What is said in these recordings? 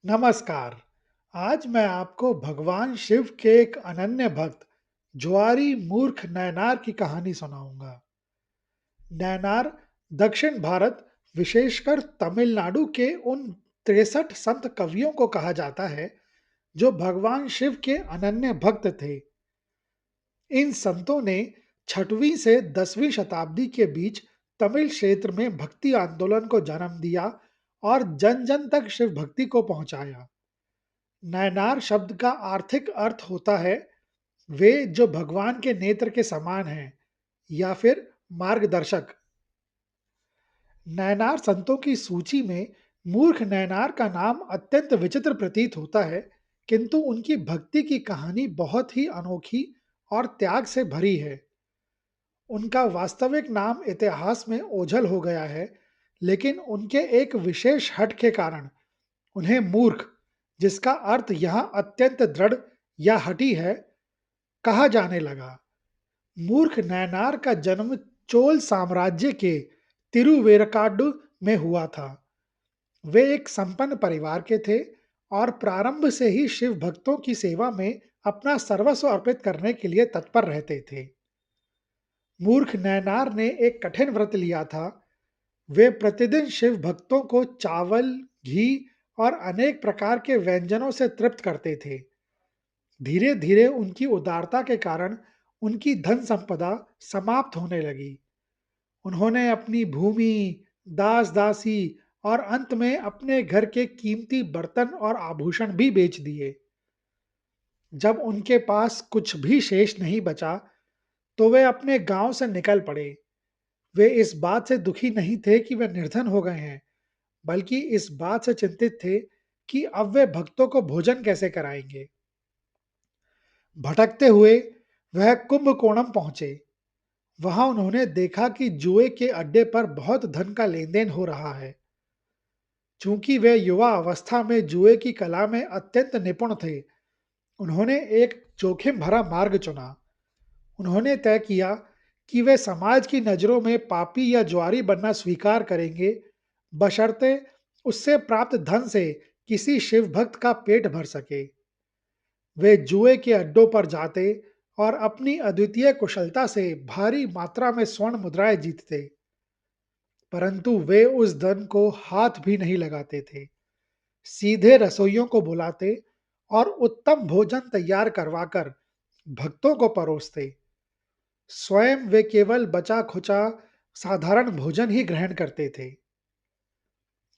नमस्कार। आज मैं आपको भगवान शिव के एक अनन्य भक्त ज्वारी मूर्ख नैनार की कहानी सुनाऊंगा। नैनार दक्षिण भारत, विशेषकर तमिलनाडु के उन 63 संत कवियों को कहा जाता है जो भगवान शिव के अनन्य भक्त थे। इन संतों ने 6वीं से 10वीं शताब्दी के बीच तमिल क्षेत्र में भक्ति आंदोलन को जन्म दिया और जन जन तक शिव भक्ति को पहुंचाया। नैनार शब्द का आर्थिक अर्थ होता है वे जो भगवान के नेत्र के समान हैं या फिर मार्गदर्शक। नैनार संतों की सूची में मूर्ख नैनार का नाम अत्यंत विचित्र प्रतीत होता है, किंतु उनकी भक्ति की कहानी बहुत ही अनोखी और त्याग से भरी है। उनका वास्तविक नाम इतिहास में ओझल हो गया है, लेकिन उनके एक विशेष हट के कारण उन्हें मूर्ख, जिसका अर्थ यहाँ अत्यंत दृढ़ या हठी है, कहा जाने लगा। मूर्ख नैनार का जन्म चोल साम्राज्य के तिरुवेरकाडु में हुआ था। वे एक संपन्न परिवार के थे और प्रारंभ से ही शिव भक्तों की सेवा में अपना सर्वस्व अर्पित करने के लिए तत्पर रहते थे। मूर्ख नैनार ने एक कठिन व्रत लिया था। वे प्रतिदिन शिव भक्तों को चावल, घी और अनेक प्रकार के व्यंजनों से तृप्त करते थे। धीरे धीरे उनकी उदारता के कारण उनकी धन संपदा समाप्त होने लगी। उन्होंने अपनी भूमि, दास दासी और अंत में अपने घर के कीमती बर्तन और आभूषण भी बेच दिए। जब उनके पास कुछ भी शेष नहीं बचा, तो वे अपने गांव से निकल पड़े। वे इस बात से दुखी नहीं थे कि वे निर्धन हो गए हैं, बल्कि इस बात से चिंतित थे कि अब वे भक्तों को भोजन कैसे कराएंगे। भटकते हुए वह कुंभकोणम पहुंचे। वहां उन्होंने देखा कि जुए के अड्डे पर बहुत धन का लेन देन हो रहा है। चूंकि वे युवा अवस्था में जुए की कला में अत्यंत निपुण थे, उन्होंने एक जोखिम भरा मार्ग चुना। उन्होंने तय किया कि वे समाज की नज़रों में पापी या जुआरी बनना स्वीकार करेंगे, बशर्ते उससे प्राप्त धन से किसी शिव भक्त का पेट भर सके। वे जुए के अड्डों पर जाते और अपनी अद्वितीय कुशलता से भारी मात्रा में स्वर्ण मुद्राएं जीतते, परंतु वे उस धन को हाथ भी नहीं लगाते थे। सीधे रसोइयों को बुलाते और उत्तम भोजन तैयार करवाकर भक्तों को परोसते। स्वयं वे केवल बचा खुचा साधारण भोजन ही ग्रहण करते थे।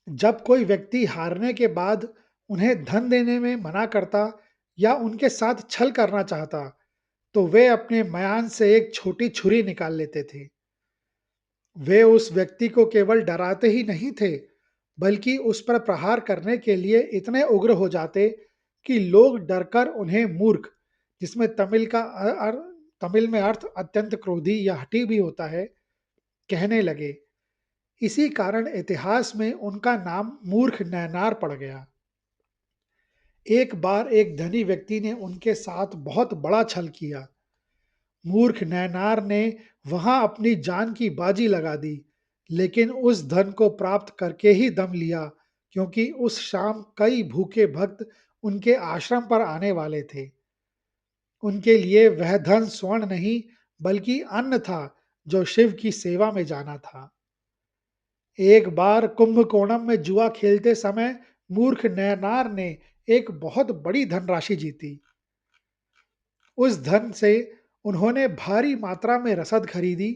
जब कोई व्यक्ति हारने के बाद उन्हें धन देने में मना करता या उनके साथ छल करना चाहता, तो वे अपने म्यान से एक छोटी छुरी निकाल लेते थे। वे उस व्यक्ति को केवल डराते ही नहीं थे, बल्कि उस पर प्रहार करने के लिए इतने उग्र हो जाते कि लोग डरकर उन्हें मूर्ख, जिसमें तमिल में अर्थ अत्यंत क्रोधी या हठी भी होता है, कहने लगे। इसी कारण इतिहास में उनका नाम मूर्ख नैनार पड़ गया। एक बार एक धनी व्यक्ति ने उनके साथ बहुत बड़ा छल किया। मूर्ख नैनार ने वहां अपनी जान की बाजी लगा दी, लेकिन उस धन को प्राप्त करके ही दम लिया, क्योंकि उस शाम कई भूखे भक्त उनके आश्रम पर आने वाले थे। उनके लिए वह धन स्वर्ण नहीं, बल्कि अन्न था जो शिव की सेवा में जाना था। एक बार कुंभकोणम में जुआ खेलते समय मूर्ख नैनार ने एक बहुत बड़ी धनराशि जीती। उस धन से उन्होंने भारी मात्रा में रसद खरीदी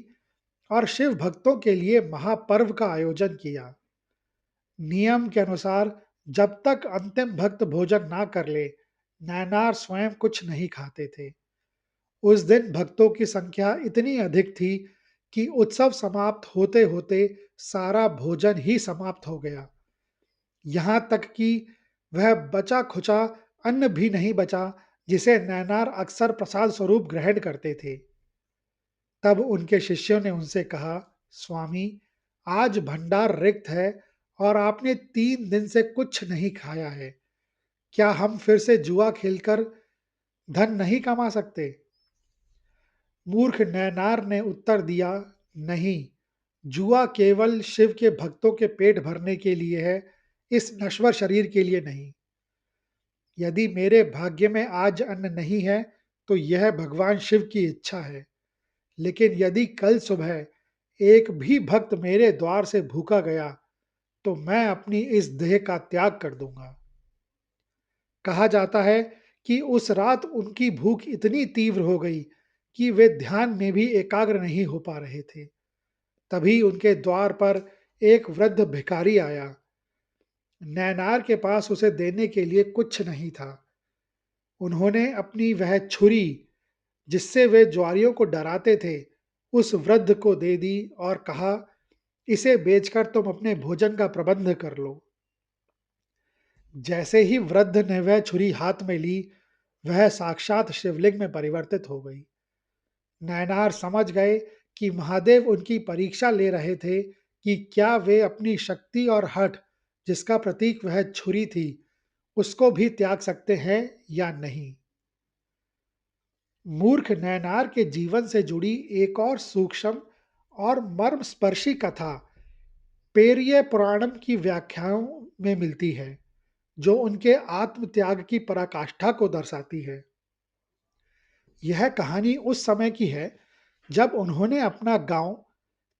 और शिव भक्तों के लिए महापर्व का आयोजन किया। नियम के अनुसार जब तक अंतिम भक्त भोजन ना कर ले, नैनार स्वयं कुछ नहीं खाते थे। उस दिन भक्तों की संख्या इतनी अधिक थी कि उत्सव समाप्त होते होते सारा भोजन ही समाप्त हो गया। यहाँ तक कि वह बचा खुचा अन्न भी नहीं बचा जिसे नैनार अक्सर प्रसाद स्वरूप ग्रहण करते थे। तब उनके शिष्यों ने उनसे कहा, स्वामी, आज भंडार रिक्त है और आपने 3 दिन से कुछ नहीं खाया है। क्या हम फिर से जुआ खेलकर धन नहीं कमा सकते? मूर्ख नैनार ने उत्तर दिया, नहीं, जुआ केवल शिव के भक्तों के पेट भरने के लिए है, इस नश्वर शरीर के लिए नहीं। यदि मेरे भाग्य में आज अन्न नहीं है, तो यह भगवान शिव की इच्छा है। लेकिन यदि कल सुबह एक भी भक्त मेरे द्वार से भूखा गया, तो मैं अपनी इस देह का त्याग कर दूंगा। कहा जाता है कि उस रात उनकी भूख इतनी तीव्र हो गई कि वे ध्यान में भी एकाग्र नहीं हो पा रहे थे। तभी उनके द्वार पर एक वृद्ध भिखारी आया। नैनार के पास उसे देने के लिए कुछ नहीं था। उन्होंने अपनी वह छुरी, जिससे वे ज्वारियों को डराते थे, उस वृद्ध को दे दी और कहा, इसे बेचकर तुम अपने भोजन का प्रबंध कर लो। जैसे ही वृद्ध ने वह छुरी हाथ में ली, वह साक्षात शिवलिंग में परिवर्तित हो गई। नैनार समझ गए कि महादेव उनकी परीक्षा ले रहे थे कि क्या वे अपनी शक्ति और हठ, जिसका प्रतीक वह छुरी थी, उसको भी त्याग सकते हैं या नहीं। मूर्ख नैनार के जीवन से जुड़ी एक और सूक्ष्म और मर्मस्पर्शी कथा पेरिये पुराणम की व्याख्याओं में मिलती है, जो उनके आत्म त्याग की पराकाष्ठा को दर्शाती है। यह कहानी उस समय की है जब उन्होंने अपना गांव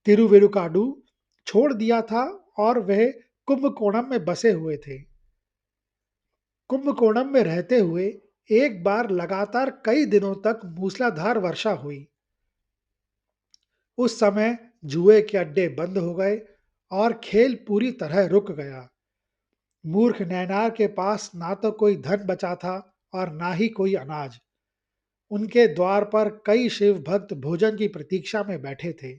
तिरुविरुकाडु छोड़ दिया था और वह कुंभकोणम में बसे हुए थे। कुंभकोणम में रहते हुए एक बार लगातार कई दिनों तक मूसलाधार वर्षा हुई। उस समय जुए के अड्डे बंद हो गए और खेल पूरी तरह रुक गया। मूर्ख नैनार के पास ना तो कोई धन बचा था और ना ही कोई अनाज। उनके द्वार पर कई शिव भक्त भोजन की प्रतीक्षा में बैठे थे।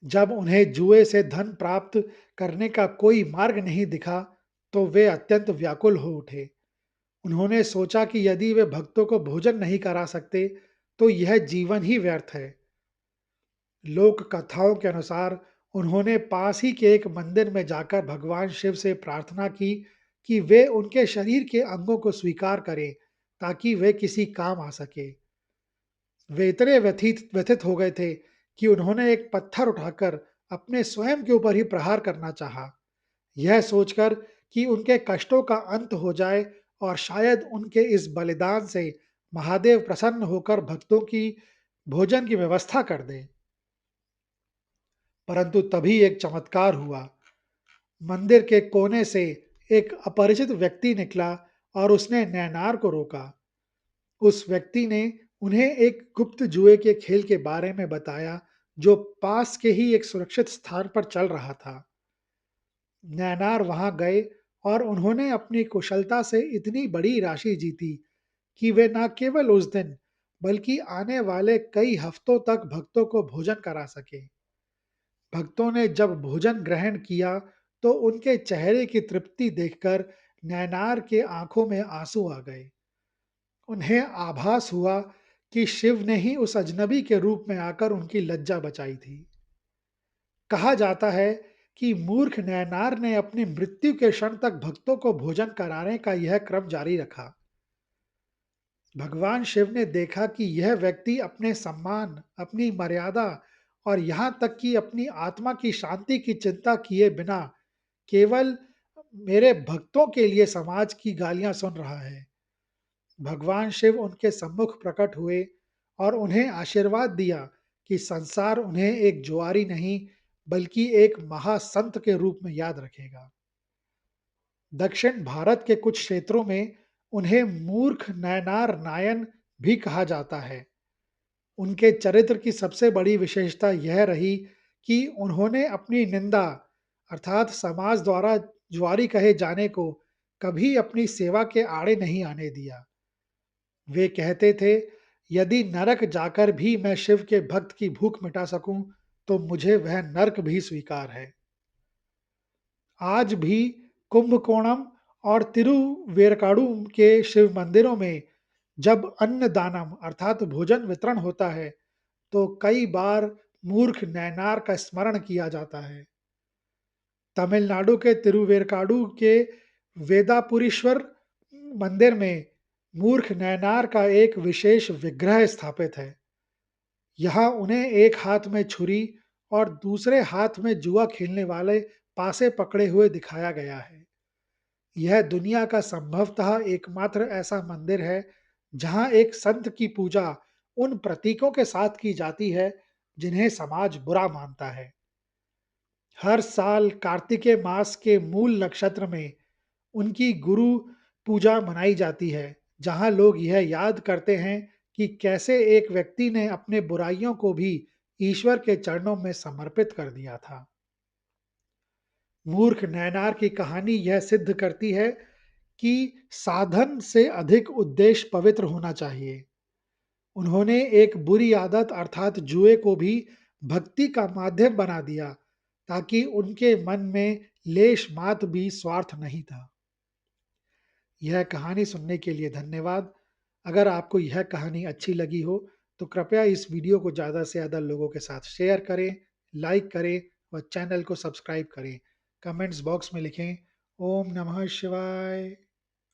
जब उन्हें जुए से धन प्राप्त करने का कोई मार्ग नहीं दिखा, तो वे अत्यंत व्याकुल हो उठे। उन्होंने सोचा कि यदि वे भक्तों को भोजन नहीं करा सकते, तो यह जीवन ही व्यर्थ है। लोक कथाओं के अनुसार उन्होंने पास ही के एक मंदिर में जाकर भगवान शिव से प्रार्थना की कि वे उनके शरीर के अंगों को स्वीकार करें, ताकि वे किसी काम आ सके। वे इतने व्यथित व्यथित हो गए थे कि उन्होंने एक पत्थर उठाकर अपने स्वयं के ऊपर ही प्रहार करना चाहा, यह सोचकर कि उनके कष्टों का अंत हो जाए और शायद उनके इस बलिदान से महादेव प्रसन्न होकर भक्तों की भोजन की व्यवस्था कर दें। परंतु तभी एक चमत्कार हुआ। मंदिर के कोने से एक अपरिचित व्यक्ति निकला और उसने नैनार को रोका। उस व्यक्ति ने उन्हें एक गुप्त जुए के खेल के बारे में बताया, जो पास के ही एक सुरक्षित स्थान पर चल रहा था। नैनार वहां गए और उन्होंने अपनी कुशलता से इतनी बड़ी राशि जीती कि वे न केवल उस दिन, बल्कि आने वाले कई हफ्तों तक भक्तों को भोजन करा सके। भक्तों ने जब भोजन ग्रहण किया, तो उनके चेहरे की तृप्ति देखकर नैनार के आंखों में आंसू आ गए। उन्हें आभास हुआ कि शिव ने ही उस अजनबी के रूप में आकर उनकी लज्जा बचाई थी। कहा जाता है कि मूर्ख नैनार ने अपनी मृत्यु के क्षण तक भक्तों को भोजन कराने का यह क्रम जारी रखा। भगवान शिव ने देखा कि यह व्यक्ति अपने सम्मान, अपनी मर्यादा और यहाँ तक कि अपनी आत्मा की शांति की चिंता किए बिना केवल मेरे भक्तों के लिए समाज की गालियां सुन रहा है। भगवान शिव उनके सम्मुख प्रकट हुए और उन्हें आशीर्वाद दिया कि संसार उन्हें एक जुआरी नहीं, बल्कि एक महासंत के रूप में याद रखेगा। दक्षिण भारत के कुछ क्षेत्रों में उन्हें मूर्ख नयनार नायन भी कहा जाता है। उनके चरित्र की सबसे बड़ी विशेषता यह रही कि उन्होंने अपनी निंदा, अर्थात समाज द्वारा जुआरी कहे जाने को, कभी अपनी सेवा के आड़े नहीं आने दिया। वे कहते थे, यदि नरक जाकर भी मैं शिव के भक्त की भूख मिटा सकूं, तो मुझे वह नरक भी स्वीकार है। आज भी कुंभकोणम और तिरुवेरकाडु के शिव मंदिरों में जब अन्नदानम अर्थात भोजन वितरण होता है, तो कई बार मूर्ख नैनार का स्मरण किया जाता है। तमिलनाडु के तिरुवेरकाडु के वेदापुरीश्वर मंदिर में मूर्ख नैनार का एक विशेष विग्रह स्थापित है। यहाँ उन्हें एक हाथ में छुरी और दूसरे हाथ में जुआ खेलने वाले पासे पकड़े हुए दिखाया गया है। यह दुनिया का संभवतः एकमात्र ऐसा मंदिर है जहां एक संत की पूजा उन प्रतीकों के साथ की जाती है जिन्हें समाज बुरा मानता है। हर साल कार्तिकेय मास के मूल नक्षत्र में उनकी गुरु पूजा मनाई जाती है, जहां लोग यह याद करते हैं कि कैसे एक व्यक्ति ने अपने बुराइयों को भी ईश्वर के चरणों में समर्पित कर दिया था। मूर्ख नैनार की कहानी यह सिद्ध करती है कि साधन से अधिक उद्देश्य पवित्र होना चाहिए। उन्होंने एक बुरी आदत अर्थात जुए को भी भक्ति का माध्यम बना दिया, ताकि उनके मन में लेश मात्र भी स्वार्थ नहीं था। यह कहानी सुनने के लिए धन्यवाद। अगर आपको यह कहानी अच्छी लगी हो, तो कृपया इस वीडियो को ज़्यादा से ज़्यादा लोगों के साथ शेयर करें, लाइक करें और चैनल को सब्सक्राइब करें। कमेंट्स बॉक्स में लिखें, ओम नमः शिवाय।